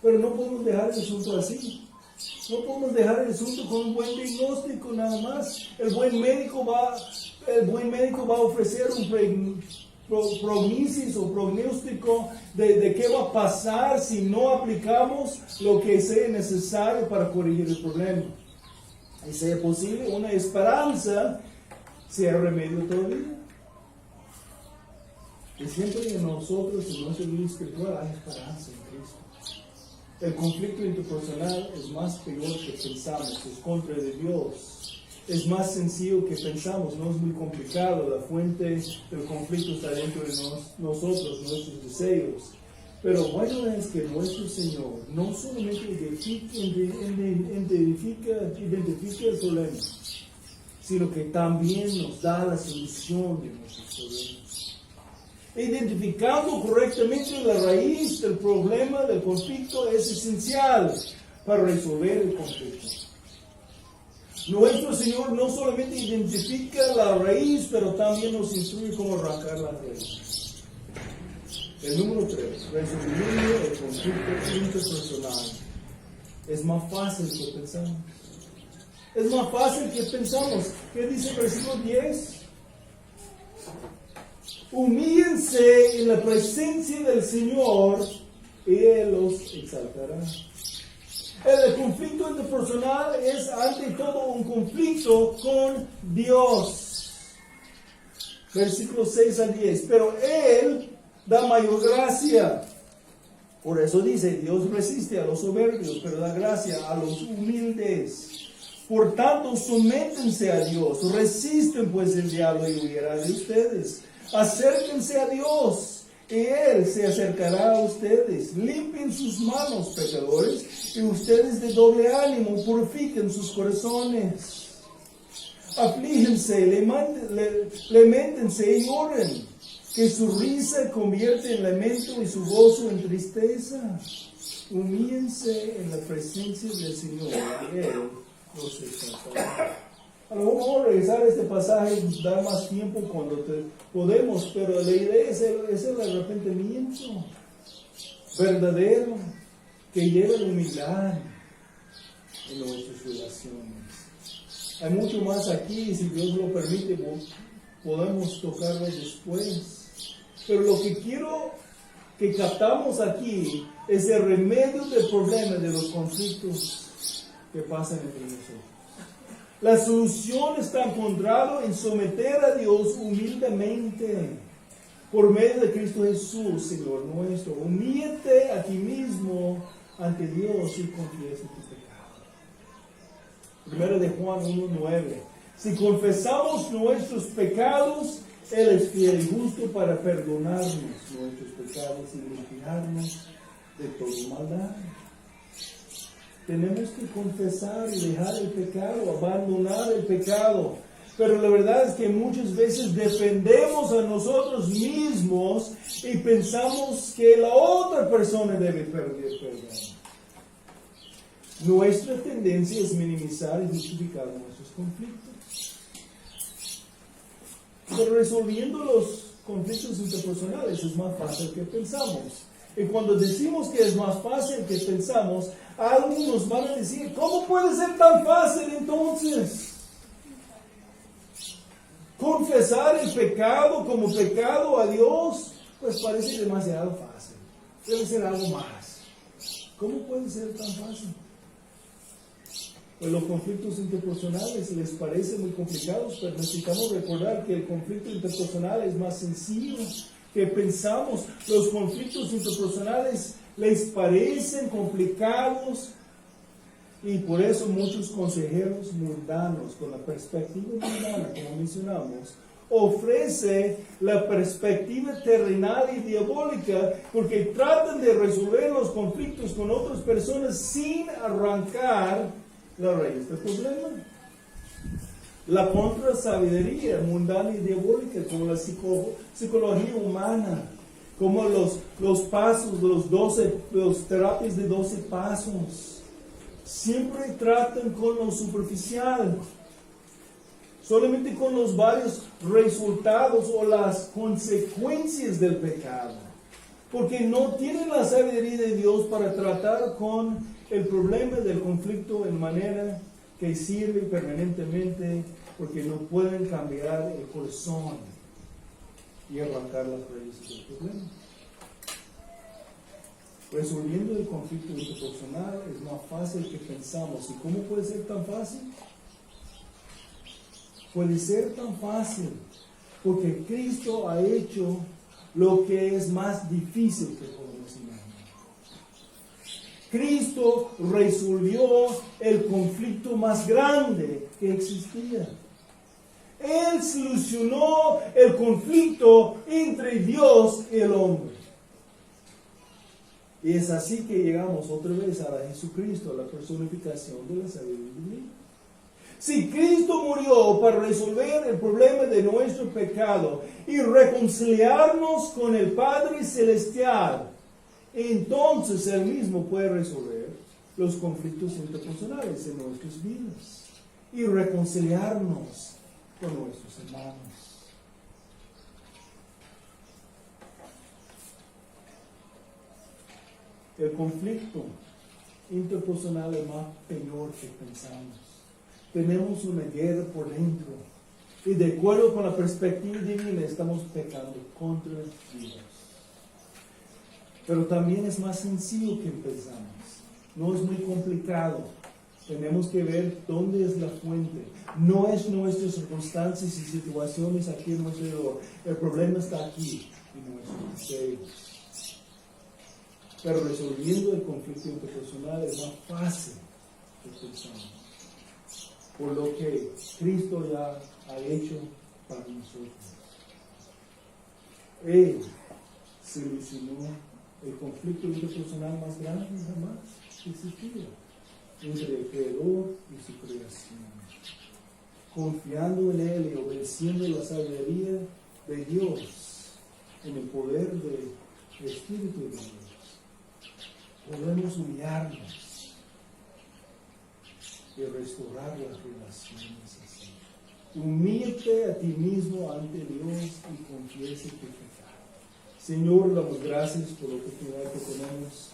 pero no podemos dejar el asunto así. No podemos dejar el asunto con un buen diagnóstico nada más. El buen médico va a ofrecer un prognosis o pronóstico de qué va a pasar si no aplicamos lo que sea necesario para corregir el problema. Y sea posible una esperanza, sea remedio todavía. Y siempre en nosotros, en nuestra vida espiritual, hay esperanza en Cristo. El conflicto interpersonal es más peor que pensamos, es contra de Dios. Es más sencillo que pensamos, no es muy complicado. La fuente del conflicto está dentro de nosotros, nuestros deseos. Pero bueno es que nuestro Señor no solamente identifica el problema, sino que también nos da la solución de nuestros problemas. Identificando correctamente la raíz del problema, del conflicto, es esencial para resolver el conflicto. Nuestro Señor no solamente identifica la raíz, pero también nos instruye cómo arrancar la raíz. El número 3, resolviendo el conflicto interpersonal. Es más fácil que pensamos. Es más fácil que pensamos. ¿Qué dice el versículo 10? Humíllense en la presencia del Señor y Él los exaltará. El conflicto interpersonal es ante todo un conflicto con Dios. Versículos 6 al 10. Pero Él da mayor gracia. Por eso dice, Dios resiste a los soberbios, pero da gracia a los humildes. Por tanto, sométense a Dios, resisten pues el diablo y huirá de ustedes. Acérquense a Dios y Él se acercará a ustedes. Limpien sus manos, pecadores, y ustedes de doble ánimo purifiquen sus corazones. Aflíjense, lamentense y lloren, que su risa convierte en lamento y su gozo en tristeza. Humíllense en la presencia del Señor y Él los exaltará. A lo mejor regresar a este pasaje y dar más tiempo cuando podemos, pero la idea es el arrepentimiento verdadero que lleva la humildad en nuestras relaciones. Hay mucho más aquí, si Dios lo permite, podemos tocarlo después. Pero lo que quiero que captamos aquí es el remedio del problema de los conflictos que pasan entre nosotros. La solución está encontrada en someter a Dios humildemente por medio de Cristo Jesús, Señor nuestro. Humíllate a ti mismo ante Dios y confiesa tu pecado. Primero de Juan 1:9. Si confesamos nuestros pecados, Él es fiel y justo para perdonarnos nuestros pecados y limpiarnos de toda maldad. Tenemos que confesar y dejar el pecado, abandonar el pecado. Pero la verdad es que muchas veces dependemos a nosotros mismos y pensamos que la otra persona debe pedir perdón. Nuestra tendencia es minimizar y justificar nuestros conflictos. Pero resolviendo los conflictos interpersonales es más fácil que pensamos. Y cuando decimos que es más fácil que pensamos, algunos nos van a decir, ¿cómo puede ser tan fácil entonces? Confesar el pecado como pecado a Dios, pues parece demasiado fácil. Debe ser algo más. ¿Cómo puede ser tan fácil? Pues los conflictos interpersonales les parecen muy complicados, pero necesitamos recordar que el conflicto interpersonal es más sencillo que pensamos. Los conflictos interpersonales les parecen complicados y por eso muchos consejeros mundanos, con la perspectiva mundana, como mencionamos, ofrece la perspectiva terrenal y diabólica porque tratan de resolver los conflictos con otras personas sin arrancar la raíz del problema. La contrasabiduría mundana y diabólica, como la psicología humana, como los pasos, los terapias de 12 pasos, siempre tratan con lo superficial, solamente con los varios resultados o las consecuencias del pecado, porque no tienen la sabiduría de Dios para tratar con el problema del conflicto en manera que sirve permanentemente, porque no pueden cambiar el corazón y arrancar las raíces del problema. Resolviendo el conflicto interpersonal es más fácil que pensamos. ¿Y cómo puede ser tan fácil? Puede ser tan fácil porque Cristo ha hecho lo que es más difícil que podemos imaginar. Cristo resolvió el conflicto más grande que existía. Él solucionó el conflicto entre Dios y el hombre. Y es así que llegamos otra vez a la Jesucristo, a la personificación de la sabiduría divina. Si Cristo murió para resolver el problema de nuestro pecado y reconciliarnos con el Padre Celestial, entonces Él mismo puede resolver los conflictos interpersonales en nuestras vidas y reconciliarnos con nuestros hermanos. El conflicto interpersonal es más peor que pensamos. Tenemos una guerra por dentro y de acuerdo con la perspectiva divina estamos pecando contra Dios. Pero también es más sencillo que pensamos. No es muy complicado. Tenemos que ver dónde es la fuente. No es nuestras circunstancias y situaciones aquí en nuestro alrededor. El problema está aquí, en nuestros deseos. Pero resolviendo el conflicto interpersonal es más fácil que pensamos. Por lo que Cristo ya ha hecho para nosotros. Él solucionó el conflicto interpersonal más grande jamás existido entre el Creador y su creación. Confiando en Él y obedeciendo la sabiduría de Dios, en el poder del Espíritu de Dios, podemos humillarnos y restaurar las relaciones así. Humíllate a ti mismo ante Dios y confiese tu pecado. Señor, damos gracias por la oportunidad que tenemos